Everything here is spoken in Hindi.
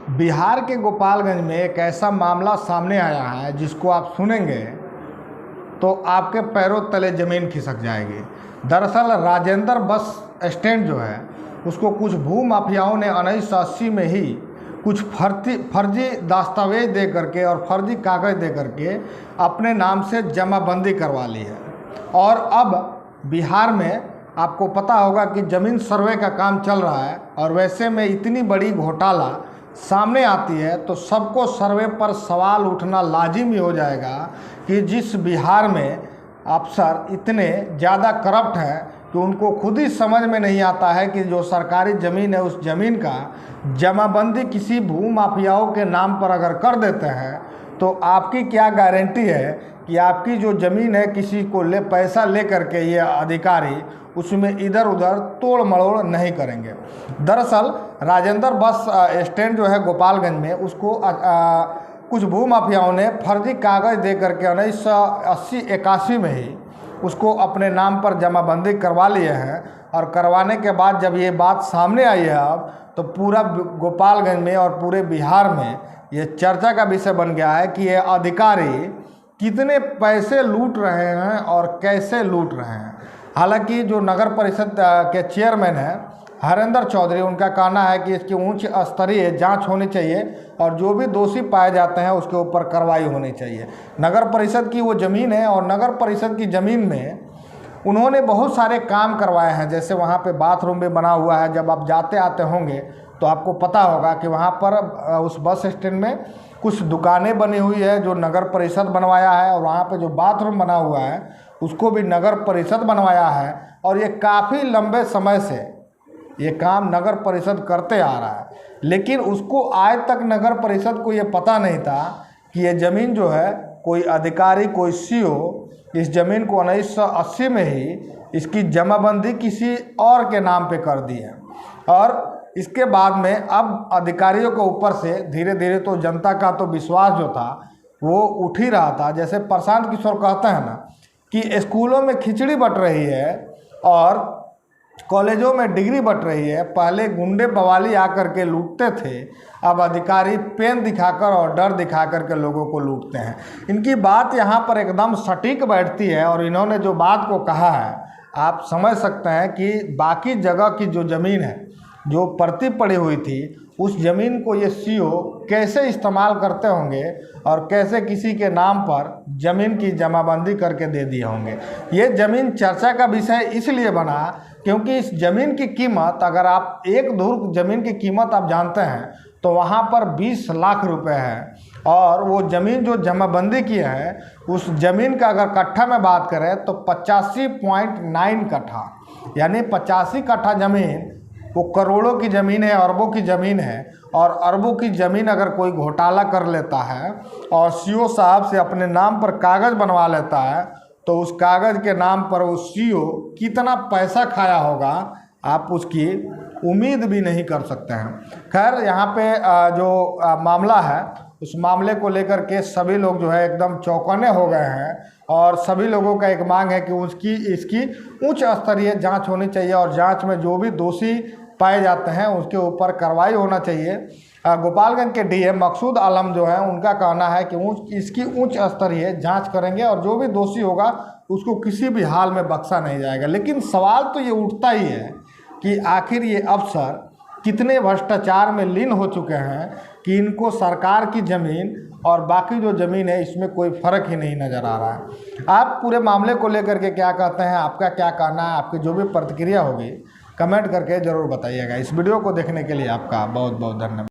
बिहार के गोपालगंज में एक ऐसा मामला सामने आया है जिसको आप सुनेंगे तो आपके पैरों तले ज़मीन खिसक जाएगी। दरअसल राजेंद्र बस स्टैंड जो है उसको कुछ भू माफियाओं ने 1980 में ही कुछ फर्जी दस्तावेज दे करके और फर्जी कागज़ दे करके अपने नाम से जमाबंदी करवा ली है। और अब बिहार में आपको पता होगा कि ज़मीन सर्वे का काम चल रहा है और वैसे में इतनी बड़ी घोटाला सामने आती है तो सबको सर्वे पर सवाल उठना लाजिमी हो जाएगा कि जिस बिहार में अफसर इतने ज़्यादा करप्ट हैं कि उनको खुद ही समझ में नहीं आता है कि जो सरकारी ज़मीन है उस ज़मीन का जमाबंदी किसी भू माफियाओं के नाम पर अगर कर देते हैं तो आपकी क्या गारंटी है कि आपकी जो ज़मीन है किसी को पैसा ले करके ये अधिकारी उसमें इधर उधर तोड़ मड़ोड़ नहीं करेंगे। दरअसल राजेंद्र बस स्टैंड जो है गोपालगंज में उसको कुछ भू माफियाओं ने फर्जी कागज़ दे करके 1980-81 में ही उसको अपने नाम पर जमाबंदी करवा लिए हैं। और करवाने के बाद जब ये बात सामने आई है अब तो पूरा गोपालगंज में और पूरे बिहार में ये चर्चा का विषय बन गया है कि ये अधिकारी कितने पैसे लूट रहे हैं और कैसे लूट रहे हैं। हालांकि जो नगर परिषद के चेयरमैन हैं हरेंद्र चौधरी, उनका कहना है कि इसकी उच्च स्तरीय जांच होनी चाहिए और जो भी दोषी पाए जाते हैं उसके ऊपर कार्रवाई होनी चाहिए। नगर परिषद की वो ज़मीन है और नगर परिषद की ज़मीन में उन्होंने बहुत सारे काम करवाए हैं। जैसे वहाँ पे बाथरूम भी बना हुआ है, जब आप जाते आते होंगे तो आपको पता होगा कि वहाँ पर उस बस स्टैंड में कुछ दुकानें बनी हुई है जो नगर परिषद बनवाया है और वहाँ पे जो बाथरूम बना हुआ है उसको भी नगर परिषद बनवाया है। और ये काफ़ी लंबे समय से ये काम नगर परिषद करते आ रहा है, लेकिन उसको आज तक नगर परिषद को ये पता नहीं था कि ये ज़मीन जो है कोई अधिकारी कोई सीओ इस ज़मीन को 1980 में ही इसकी जमाबंदी किसी और के नाम पे कर दी है। और इसके बाद में अब अधिकारियों के ऊपर से धीरे धीरे तो जनता का तो विश्वास जो था वो उठ ही रहा था। जैसे प्रशांत किशोर कहते हैं ना कि स्कूलों में खिचड़ी बट रही है और कॉलेजों में डिग्री बट रही है। पहले गुंडे बवाली आकर के लूटते थे, अब अधिकारी पेन दिखाकर और डर दिखा कर के लोगों को लूटते हैं। इनकी बात यहाँ पर एकदम सटीक बैठती है और इन्होंने जो बात को कहा है आप समझ सकते हैं कि बाकी जगह की जो ज़मीन है जो परती पड़ी हुई थी उस ज़मीन को ये सीओ कैसे इस्तेमाल करते होंगे और कैसे किसी के नाम पर ज़मीन की जमाबंदी करके दे दिए होंगे। ये ज़मीन चर्चा का विषय इसलिए बना क्योंकि इस ज़मीन की कीमत, अगर आप एक धुर ज़मीन की कीमत आप जानते हैं तो वहाँ पर 20 लाख रुपए है। और वो ज़मीन जो जमाबंदी की है उस ज़मीन का अगर कट्ठा में बात करें तो 85.9 कट्ठा, यानी 85 कट्ठा ज़मीन वो करोड़ों की ज़मीन है, अरबों की ज़मीन है। और अरबों की ज़मीन अगर कोई घोटाला कर लेता है और सीओ साहब से अपने नाम पर कागज़ बनवा लेता है तो उस कागज़ के नाम पर वो सीओ कितना पैसा खाया होगा आप उसकी उम्मीद भी नहीं कर सकते हैं। खैर यहाँ पे जो मामला है उस मामले को लेकर के सभी लोग जो है एकदम चौंकने हो गए हैं और सभी लोगों का एक मांग है कि इसकी उच्च स्तरीय जांच होनी चाहिए और जांच में जो भी दोषी पाए जाते हैं उसके ऊपर कार्रवाई होना चाहिए। गोपालगंज के डीएम मकसूद आलम जो है उनका कहना है कि इसकी उच्च स्तरीय जांच करेंगे और जो भी दोषी होगा उसको किसी भी हाल में बख्शा नहीं जाएगा। लेकिन सवाल तो ये उठता ही है कि आखिर ये अफसर कितने भ्रष्टाचार में लीन हो चुके हैं कि इनको सरकार की ज़मीन और बाकी जो ज़मीन है इसमें कोई फ़र्क ही नहीं नज़र आ रहा है। आप पूरे मामले को लेकर के क्या कहते हैं, आपका क्या कहना है, आपकी जो भी प्रतिक्रिया होगी कमेंट करके ज़रूर बताइएगा। इस वीडियो को देखने के लिए आपका बहुत बहुत धन्यवाद।